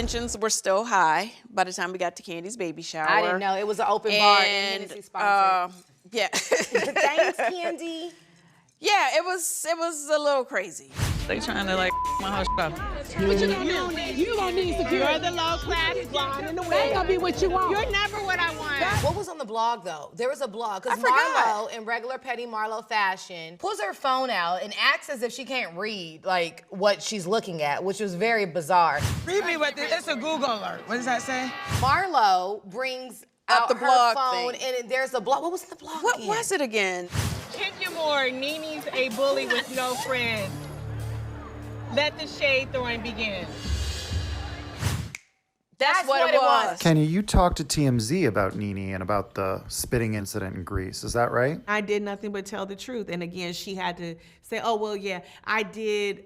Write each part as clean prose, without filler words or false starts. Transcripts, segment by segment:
tensions were still high by the time we got to Candy's baby shower. I didn't know. It was an open bar and Hennessy sponsored. Yeah. Thanks, Candy. Yeah, it was a little crazy. They trying to like my whole shit up. But you don't need security. You're the low class blonde in the way. Ain't gonna be what you want. You're never what I want. What was on the blog though? There was a blog because forgot. Marlo, in regular Petty Marlo fashion, pulls her phone out and acts as if she can't read like what she's looking at, which was very bizarre. Read me what this. It's a Google alert. What does that say? Marlo brings out the her blog phone thing. and there's a blog. What was in the blog? What again? was it again? Kenya Moore, Nene's a bully with no friends. Let the shade throwing begin. That's what it was. Kenya, you talked to TMZ about Nene and about the spitting incident in Greece. Is that right? I did nothing but tell the truth. And again, she had to say, oh, well, yeah, I did,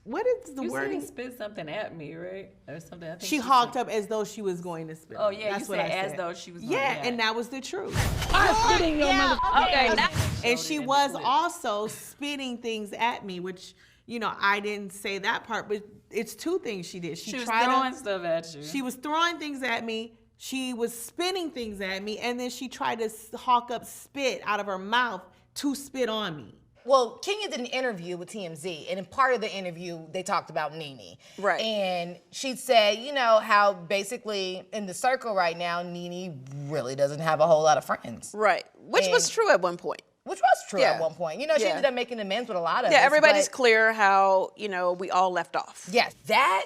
what is the word? You spit something at me, right? Or something. I think She hawked up as though she was going to spit. Oh, yeah, That's you what said I as said. though she was going Yeah, to. and that was the truth. I'm spitting your mother. Okay, now. And she was also spitting things at me, which, you know, I didn't say that part, but it's two things she did. She was throwing stuff at you. She was throwing things at me. She was spitting things at me, and then she tried to hawk up spit out of her mouth to spit on me. Well, Kenya did an interview with TMZ, and in part of the interview, they talked about Nene. Right. And she said, you know, how basically in the circle right now, Nene really doesn't have a whole lot of friends. Right, which was And- true at one point. Which was true Yeah. at one point. You know, she Yeah. ended up making amends with a lot of Yeah, us, everybody's but clear how, you know, we all left off. yes, that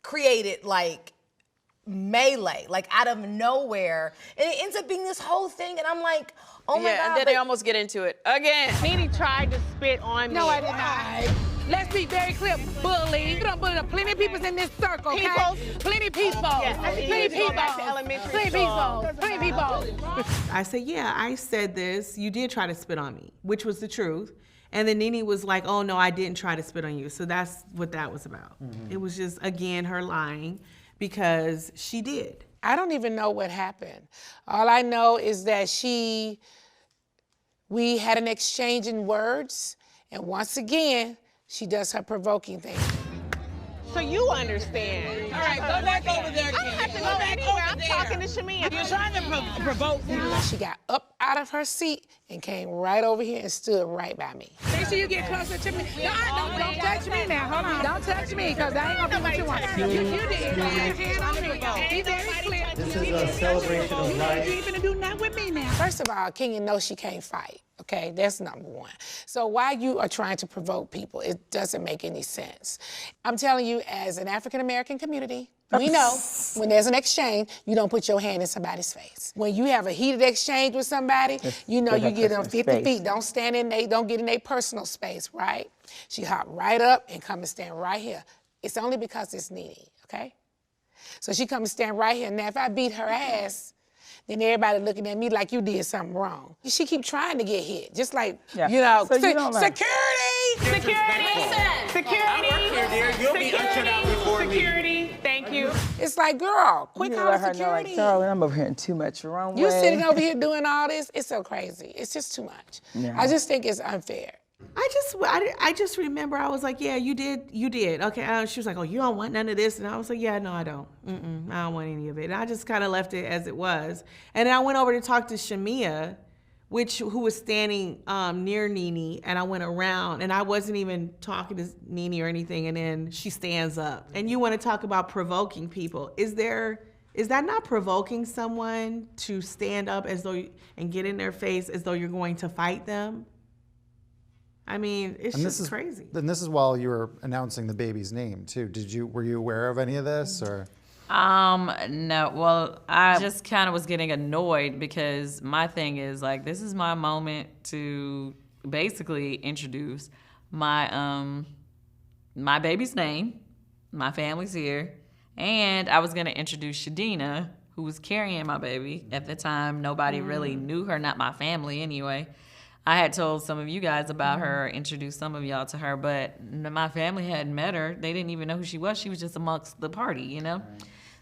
created like melee, like out of nowhere. And it ends up being this whole thing, and I'm like, oh my Yeah, God. and then they almost get into it again. Nene tried to spit on me. No, I did not. Let's be very clear, bully. You don't bully plenty of people in this circle, okay? People. Plenty of people. Yes, I think Plenty you of go back to people. elementary Plenty of school. people. Plenty of people. I said, yeah, I said this. You did try to spit on me, which was the truth. And then Nene was like, oh, no, I didn't try to spit on you. So that's what that was about. It was just, again, her lying because she did. I don't even know what happened. All I know is that we had an exchange in words, and once again, she does her provoking thing. So you understand. All right, go back over there again. I don't have to Go go back anywhere. over I'm there. talking to Shamia. You're trying to provoke me. She got up out of her seat and came right over here and stood right by me. Make sure you get closer to me. Don't touch me now. Hold on. Don't touch me, because I ain't gonna do what you want. You did. You had your hand on me. Be very clear. This is a celebration of life. You ain't gonna do nothing with me now. First of all, Kenya knows she can't fight. Okay, that's number one. So why you are trying to provoke people, it doesn't make any sense. I'm telling you, as an African-American community, we know when there's an exchange, you don't put your hand in somebody's face. When you have a heated exchange with somebody, you know you get them 50 feet. Don't stand in don't get in their personal space, right? She hopped right up and come and stand right here. It's only because it's Nene, okay? So she come and stand right here. Now, if I beat her ass, then everybody looking at me like you did something wrong. She keep trying to get hit, just like, you know, So you don't like- security! Security, thank you. It's like, girl, quick You call let the her know, like, security. Charlie, I'm over here in too much wrong You way. sitting over here doing all this, it's so crazy. It's just too much. Yeah. I just think it's unfair. I just remember I was like, yeah, you did. Okay. She was like, oh, you don't want none of this, and I was like, yeah, no, I don't. I don't want any of it. And I just kind of left it as it was, and then I went over to talk to Shamia, who was standing near Nene, and I went around, and I wasn't even talking to Nene or anything, and then she stands up, and you want to talk about provoking people? Is that not provoking someone to stand up and get in their face as though you're going to fight them? I mean, it's just crazy. And this is while you were announcing the baby's name too. Were you aware of any of this or? No, well, I just kind of was getting annoyed because my thing is like, this is my moment to basically introduce my my baby's name. My family's here. And I was gonna introduce Shadina, who was carrying my baby. At the time, nobody really knew her, not my family anyway. I had told some of you guys about her, introduced some of y'all to her, but my family hadn't met her. They didn't even know who she was. She was just amongst the party, you know?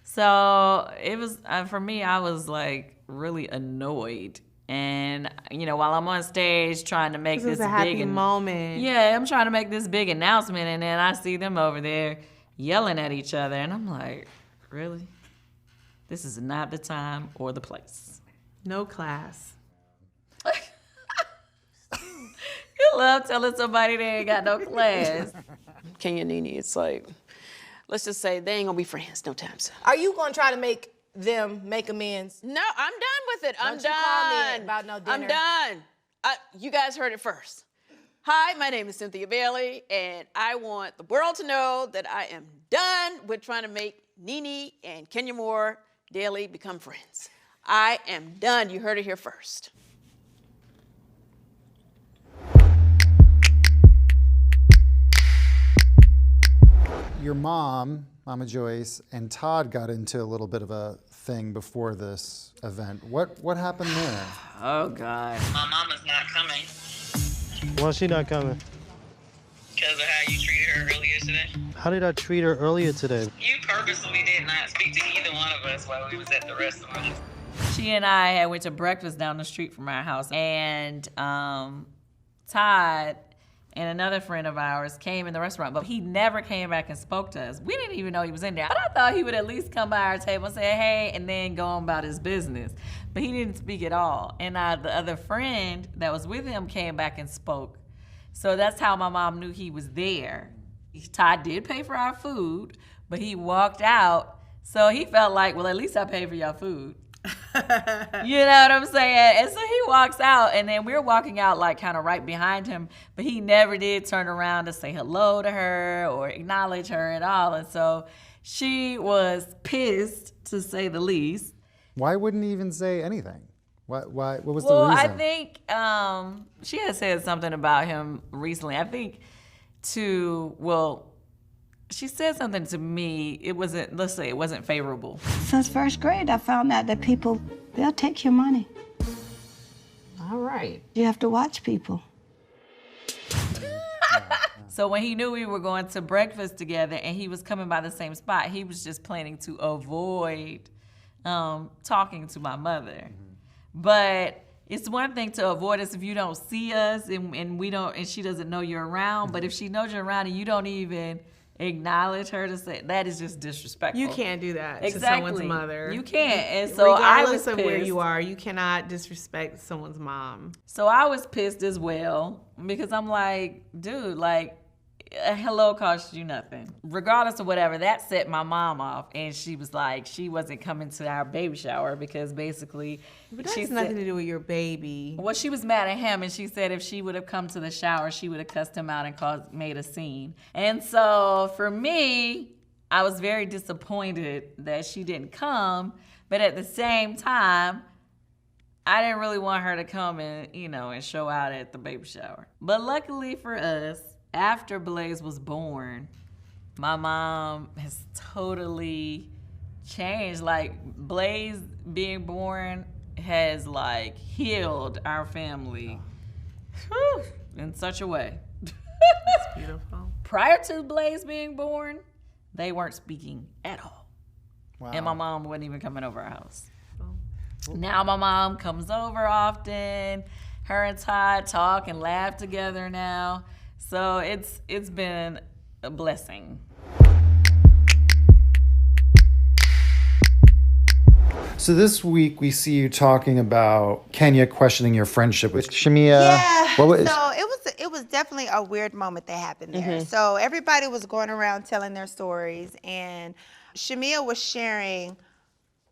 So it was, for me, I was like really annoyed. And, you know, while I'm on stage trying to make this was a happy big moment. Yeah, I'm trying to make this big announcement, and then I see them over there yelling at each other. And I'm like, really? This is not the time or the place. No class. You love telling somebody they ain't got no class. Kenya and Nene, it's like, let's just say they ain't gonna be friends no time soon. Are you gonna try to make them make amends? No, I'm done with it. I'm Don't you call me done. about no I'm dinner. done. You guys heard it first. Hi, my name is Cynthia Bailey, and I want the world to know that I am done with trying to make Nene and Kenya Moore Daly become friends. I am done. You heard it here first. Your mom, Mama Joyce, and Todd got into a little bit of a thing before this event. What happened there? Oh, God. My mama's not coming Why's she not coming? because of how you treated her earlier today. How did I treat her earlier today? You purposely did not speak to either one of us while we was at the restaurant. She and I had went to breakfast down the street from our house, and Todd and another friend of ours came in the restaurant, but he never came back and spoke to us. We didn't even know he was in there. But I thought he would at least come by our table and say, hey, and then go on about his business. But he didn't speak at all. And the other friend that was with him came back and spoke. So that's how my mom knew he was there. Todd did pay for our food, but he walked out, so he felt like, well, at least I paid for your food. You know what I'm saying? And so he walks out, and then we're walking out like kind of right behind him, but he never did turn around to say hello to her or acknowledge her at all. And so she was pissed, to say the least. Why wouldn't he even say anything? What was the Well, reason? I think she had said something about him recently. I think she said something to me. It wasn't, let's say it wasn't favorable. Since first grade, I found out that people, they'll take your money. All right. You have to watch people. So when he knew we were going to breakfast together and he was coming by the same spot, he was just planning to avoid talking to my mother. But it's one thing to avoid us if you don't see us and we don't, and she doesn't know you're around. But if she knows you're around and you don't even acknowledge her, to say that is just disrespectful. You can't do that Exactly. to someone's mother. You can't. And so regardless I was of where pissed. you are, you cannot disrespect someone's mom. So I was pissed as well because I'm like, dude, like, a hello cost you nothing. Regardless of whatever, that set my mom off, and she was like, she wasn't coming to our baby shower because basically, But that she has said, nothing to do with your baby. well, she was mad at him, and she said if she would have come to the shower, she would have cussed him out and made a scene. And so for me, I was very disappointed that she didn't come, but at the same time, I didn't really want her to come and, and show out at the baby shower. But luckily for us, after Blaze was born, my mom has totally changed. Like, Blaze being born has, like, healed our family in such a way. It's beautiful. Prior to Blaze being born, they weren't speaking at all. Wow. And my mom wasn't even coming over our house. Now my mom comes over often. Her and Todd talk and laugh together now. So it's been a blessing. So this week we see you talking about Kenya questioning your friendship with Shamia. Yeah. What was, So it was definitely a weird moment that happened there. So everybody was going around telling their stories, and Shamia was sharing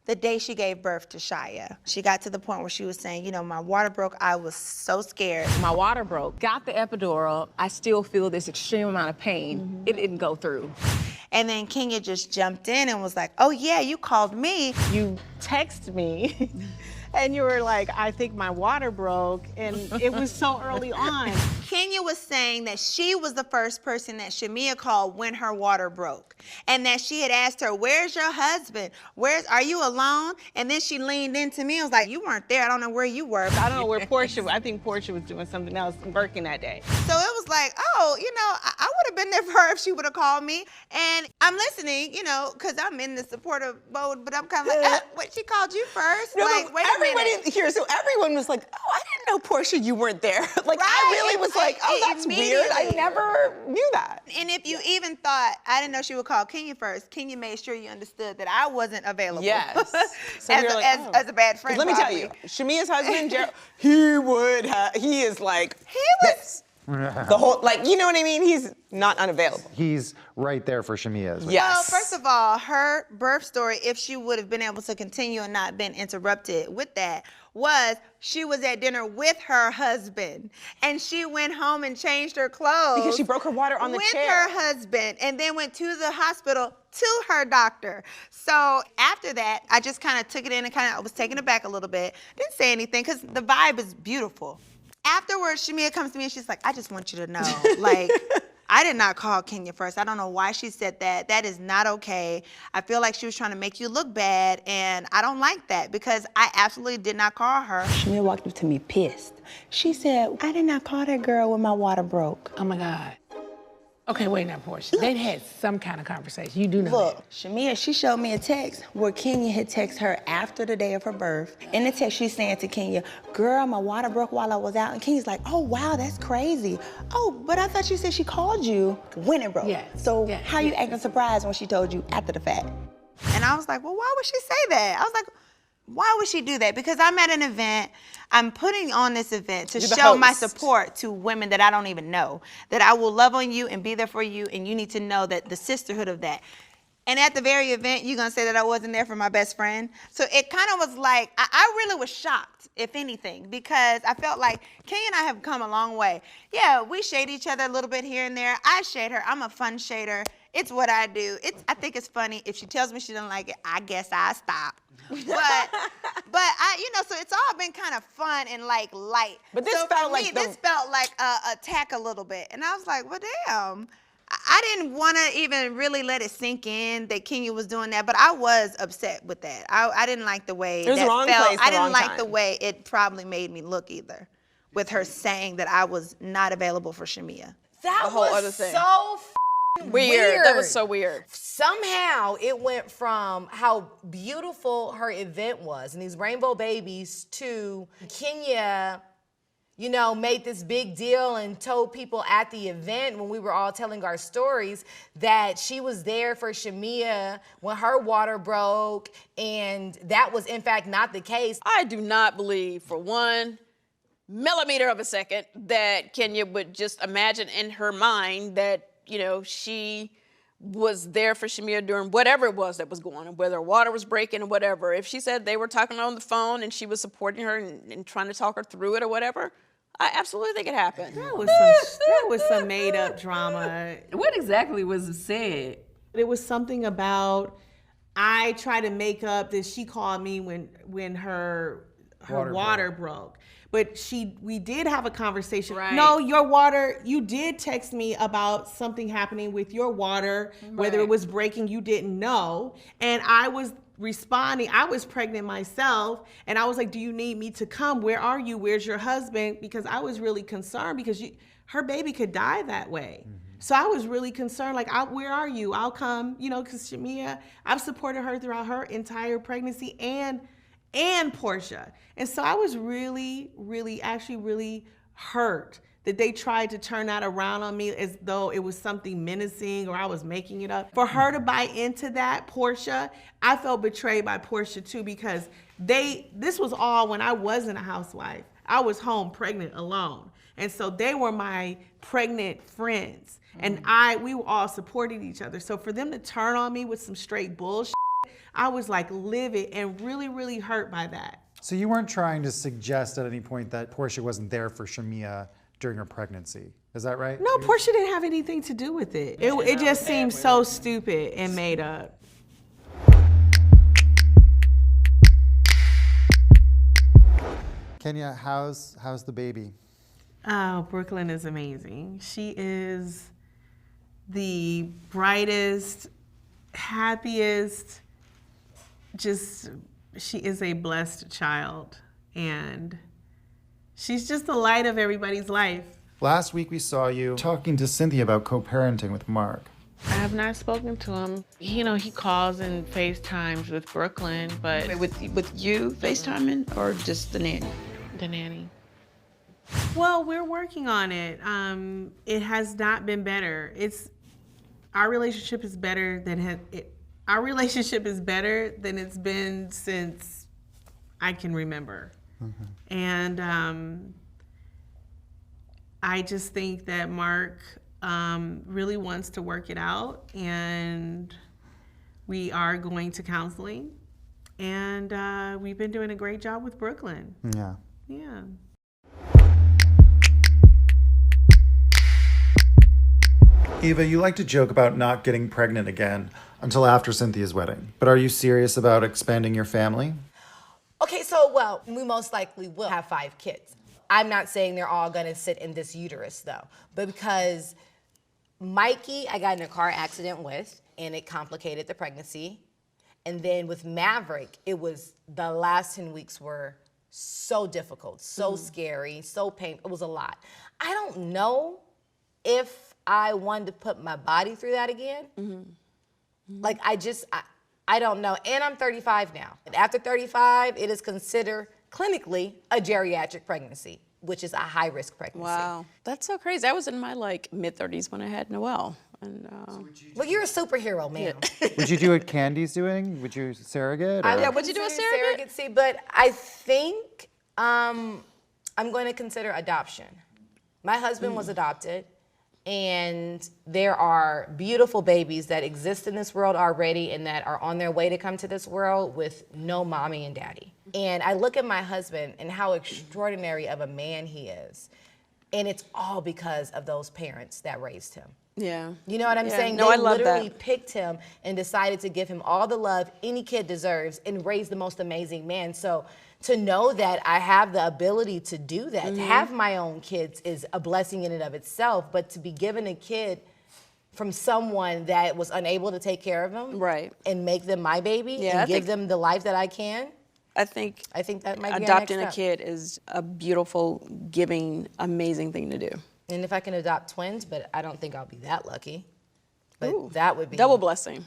the day she gave birth to Shia. She got to the point where she was saying, my water broke. I was so scared. My water broke. Got the epidural. I still feel this extreme amount of pain. It didn't go through. And then Kenya just jumped in and was like, oh yeah, you called me. You text me and you were like, I think my water broke, and it was so early on. Kenya was saying that she was the first person that Shamia called when her water broke. And that she had asked her, where's your husband? Are you alone? And then she leaned into me and was like, you weren't there. I don't know where you were. I don't know where Portia was. I think Portia was doing something else, working that day. So it was like, oh, I would have been there for her if she would have called me. And I I'm listening, you know, because I'm in the supportive mode, but I'm kind of like, what, she called you first? No, like, wait a minute. Here, so everyone was like, oh, I didn't know, Portia, you weren't there. Like, I really was like, oh, that's weird. I never knew that. And if you even thought, I didn't know she would call Kenya first, Kenya made sure you understood that I wasn't available. Yes. So as, you're like, as a bad friend. Let me tell you, Shamia's husband, Gerald, he is like, he was the whole, like, you know what I mean? He's not unavailable. He's right there for Shamia. Is what Yes. Well, first of all, her birth story, if she would have been able to continue and not been interrupted with that, was she was at dinner with her husband and she went home and changed her clothes. Because she broke her water on the chair. With her husband and then went to the hospital to her doctor. So after that, I just kind of took it in and I was taken aback a little bit. Didn't say anything because the vibe is beautiful. Afterwards, Shamia comes to me and she's like, I just want you to know, like, I did not call Kenya first. I don't know why she said that. That is not okay. I feel like she was trying to make you look bad, and I don't like that because I absolutely did not call her. Shamia walked up to me pissed. She said, I did not call that girl when my water broke. Oh my God. Okay, wait now, Portia. They'd had some kind of conversation. You do know Look, Shamia, she showed me a text where Kenya had texted her after the day of her birth. In the text, she's saying to Kenya, girl, my water broke while I was out. And Kenya's like, oh, wow, that's crazy. Oh, but I thought you said she called you when it broke. Yeah. So how you acting surprised when she told you after the fact? And I was like, well, why would she say that? I was like, why would she do that? Because I'm at an event, I'm putting on this event to show my support to women that I don't even know, that I will love on you and be there for you, and you need to know that the sisterhood of that. And at the very event, you're gonna say that I wasn't there for my best friend? So it kind of was like, I really was shocked, if anything, because I felt like Kenya and I have come a long way. Yeah, we shade each other a little bit here and there. I shade her, I'm a fun shader. It's what I do. I think it's funny. If she tells me she doesn't like it, I guess I stop. But I, you know, so it's all been kind of fun and like light. But this felt like this felt like a attack a little bit, and I was like, well, damn. I didn't want to even really let it sink in that Kenya was doing that, but I was upset with that. I didn't like the way it was that the wrong felt. place, I didn't wrong like time. the way it probably made me look either, with her saying that I was not available for Shamia. That A whole was other thing. so weird. That was so weird. Somehow it went from how beautiful her event was and these rainbow babies to Kenya, you know, made this big deal and told people at the event when we were all telling our stories that she was there for Shamia when her water broke, and that was in fact not the case. I do not believe for 1 millimeter of a second that Kenya would just imagine in her mind that, you know, she was there for Shamia during whatever it was that was going on, whether her water was breaking or whatever. If she said they were talking on the phone and she was supporting her and trying to talk her through it or whatever, I absolutely think it happened. That was some made up drama. What exactly was said? It was something about, I tried to make up that she called me when her water broke. But we did have a conversation. Right. No, your water, you did text me about something happening with your water, whether it was breaking, you didn't know. And I was responding, I was pregnant myself, and I was like, do you need me to come? Where are you? Where's your husband? Because I was really concerned because her baby could die that way. So I was really concerned, like, where are you? I'll come, you know, because Shamia, I've supported her throughout her entire pregnancy and Portia. And so I was really, actually really hurt that they tried to turn that around on me as though it was something menacing or I was making it up. For her to buy into that, Portia, I felt betrayed by Portia too, because this was all when I wasn't a housewife. I was home pregnant alone. And so they were my pregnant friends. And we were all supporting each other. So for them to turn on me with some straight bullshit, I was like livid and really, really hurt by that. So you weren't trying to suggest at any point that Portia wasn't there for Shamia during her pregnancy. Is that right? No, Portia didn't have anything to do with it. It just seemed so stupid and made up. Kenya, how's the baby? Oh, Brooklyn is amazing. She is the brightest, happiest, she is a blessed child, and she's just the light of everybody's life. Last week we saw you talking to Cynthia about co-parenting with Mark. I have not spoken to him. You know, he calls and FaceTimes with Brooklyn, but Wait, with you FaceTiming or just the nanny? the nanny. Well, we're working on it. It has not been better. Our relationship is better than our relationship is better than it's been since I can remember. And I just think that Mark really wants to work it out, and we are going to counseling, and we've been doing a great job with Brooklyn. Yeah. Yeah. Eva, you like to joke about not getting pregnant again until after Cynthia's wedding. But are you serious about expanding your family? Okay, so, well, we most likely will have 5 kids. I'm not saying they're all gonna sit in this uterus, though. But because Mikey, I got in a car accident with, and it complicated the pregnancy. And then with Maverick, the last 10 weeks were so difficult, so scary, so painful. It was a lot. I don't know if I wanted to put my body through that again. Like, I don't know. And I'm 35 now. And after 35, it is considered clinically a geriatric pregnancy, which is a high-risk pregnancy. Wow, that's so crazy. I was in my mid-30s when I had Noelle. And well, you're a superhero, ma'am. Would you do what Candy's doing? Would you surrogate? Or? Yeah, would you do a surrogate? Surrogacy, but I think I'm going to consider adoption. My husband was adopted, and there are beautiful babies that exist in this world already and that are on their way to come to this world with no mommy and daddy. And I look at my husband and how extraordinary of a man he is. And it's all because of those parents that raised him. Yeah. You know what I'm saying? No, they I love literally that. picked him and decided to give him all the love any kid deserves and raise the most amazing man. So to know that I have the ability to do that, to have my own kids is a blessing in and of itself, but to be given a kid from someone that was unable to take care of them and make them my baby and give them the life that I can, I think that might be adopting our a next step. kid is a beautiful, giving, amazing thing to do. And if I can adopt twins, but I don't think I'll be that lucky. But that would be double blessing.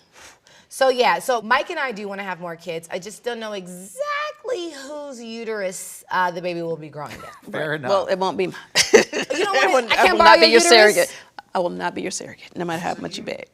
So yeah, so Mike and I do want to have more kids. I just don't know exactly whose uterus the baby will be growing in. Fair enough. Well, it won't be mine. You know what? I I can't will borrow not be your your uterus? surrogate. I will not be your surrogate, no matter how much you beg.